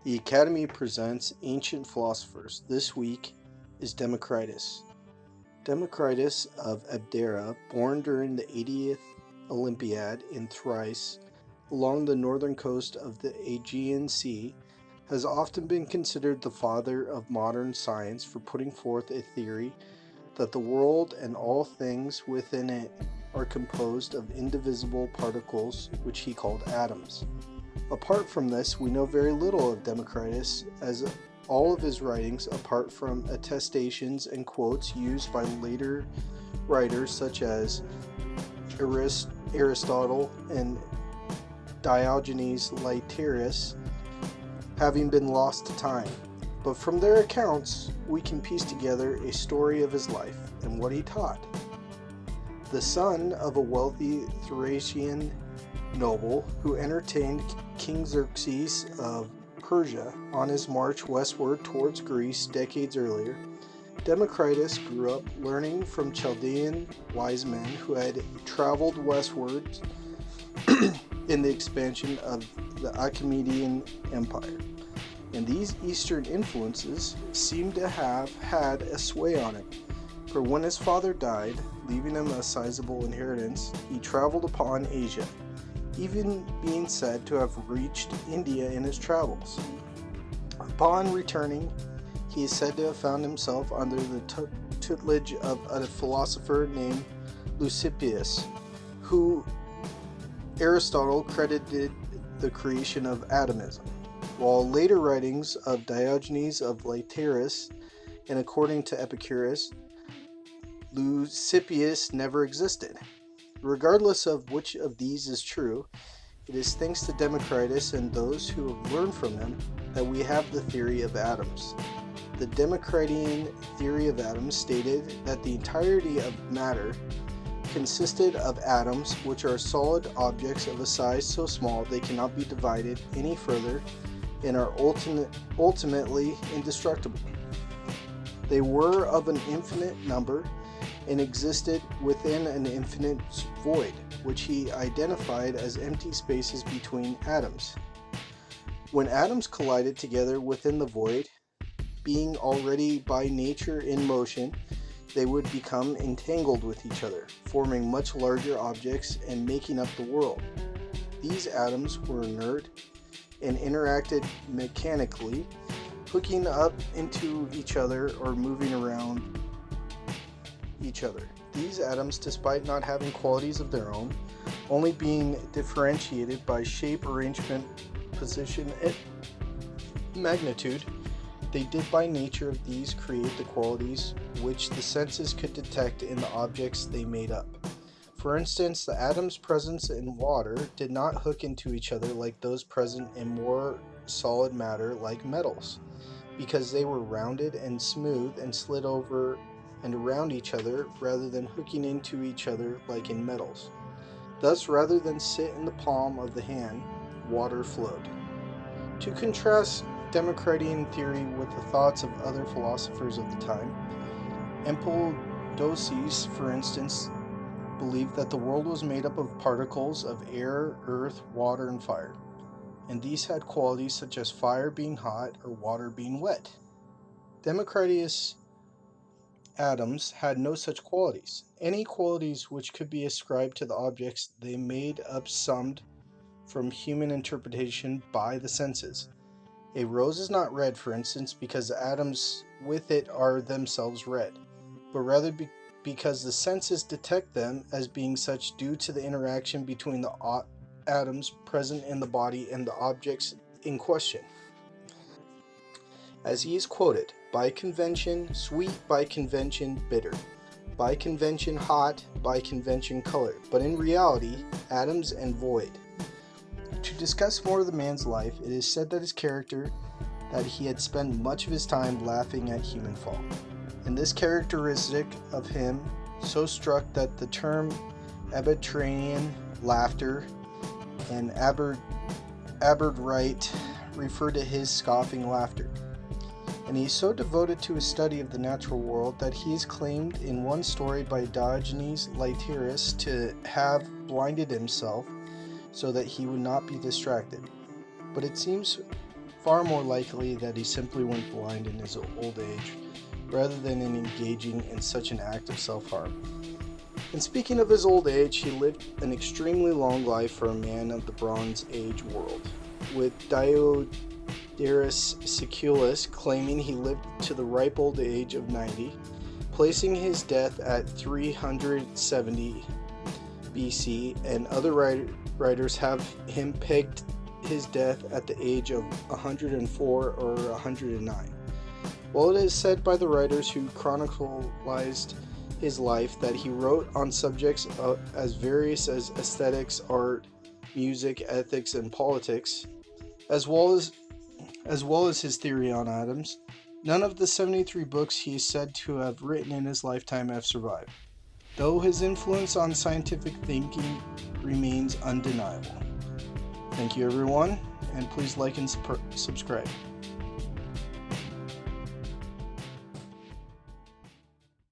The Academy presents Ancient Philosophers. This week is Democritus. Democritus of Abdera, born during the 80th Olympiad in Thrace, along the northern coast of the Aegean Sea, has often been considered the father of modern science for putting forth a theory that the world and all things within it are composed of indivisible particles which he called atoms. Apart from this, we know very little of Democritus, as all of his writings, apart from attestations and quotes used by later writers such as Aristotle and Diogenes Laertius, having been lost to time. But from their accounts, we can piece together a story of his life and what he taught. The son of a wealthy Thracian noble who entertained King Xerxes of Persia on his march westward towards Greece decades earlier, Democritus grew up learning from Chaldean wise men who had traveled westwards in the expansion of the Achaemenid Empire. And these Eastern influences seem to have had a sway on him, for when his father died, leaving him a sizable inheritance, he traveled upon Asia, even being said to have reached India in his travels. Upon returning, he is said to have found himself under the tutelage of a philosopher named Leucippus, who Aristotle credited the creation of atomism, while later writings of Diogenes of Laertius and according to Epicurus, Leucippus never existed. Regardless of which of these is true, it is thanks to Democritus and those who have learned from him that we have the theory of atoms. The Democritian theory of atoms stated that the entirety of matter consisted of atoms, which are solid objects of a size so small they cannot be divided any further and are ultimately indestructible. They were of an infinite number and existed within an infinite void, which he identified as empty spaces between atoms. When atoms collided together within the void, being already by nature in motion, they would become entangled with each other, forming much larger objects and making up the world. These atoms were inert and interacted mechanically, hooking up into each other or moving around each other. These atoms, despite not having qualities of their own, only being differentiated by shape, arrangement, position, and magnitude, they did by nature of these create the qualities which the senses could detect in the objects they made up. For instance, the atoms present in water did not hook into each other like those present in more solid matter like metals, because they were rounded and smooth and slid over and around each other rather than hooking into each other like in metals. Thus, rather than sit in the palm of the hand, water flowed. To contrast Democritian theory with the thoughts of other philosophers of the time, Empedocles, for instance, believed that the world was made up of particles of air, earth, water, and fire, and these had qualities such as fire being hot or water being wet. Democritus' atoms had no such qualities. Any qualities which could be ascribed to the objects they made up summed from human interpretation by the senses. A rose is not red, for instance, because the atoms with it are themselves red, but rather because the senses detect them as being such due to the interaction between the atoms present in the body and the objects in question. As he is quoted, by convention sweet, by convention bitter, by convention hot, by convention colored, but in reality atoms and void. To discuss more of the man's life, it is said that his character, that he had spent much of his time laughing at human fault. And this characteristic of him so struck that the term Aberdanian laughter and Aberdite refer to his scoffing laughter. And he is so devoted to his study of the natural world that he is claimed in one story by Diogenes Laertius to have blinded himself so that he would not be distracted. But it seems far more likely that he simply went blind in his old age, rather than in engaging in such an act of self-harm. And speaking of his old age, he lived an extremely long life for a man of the Bronze Age world, with Diodorus Siculus claiming he lived to the ripe old age of 90, placing his death at 370 BC, and other writers have him pegged his death at the age of 104 or 109. While it is said by the writers who chronicled his life that he wrote on subjects as various as aesthetics, art, music, ethics, and politics, as well as his theory on atoms, none of the 73 books he is said to have written in his lifetime have survived, though his influence on scientific thinking remains undeniable. Thank you, everyone, and please like and subscribe.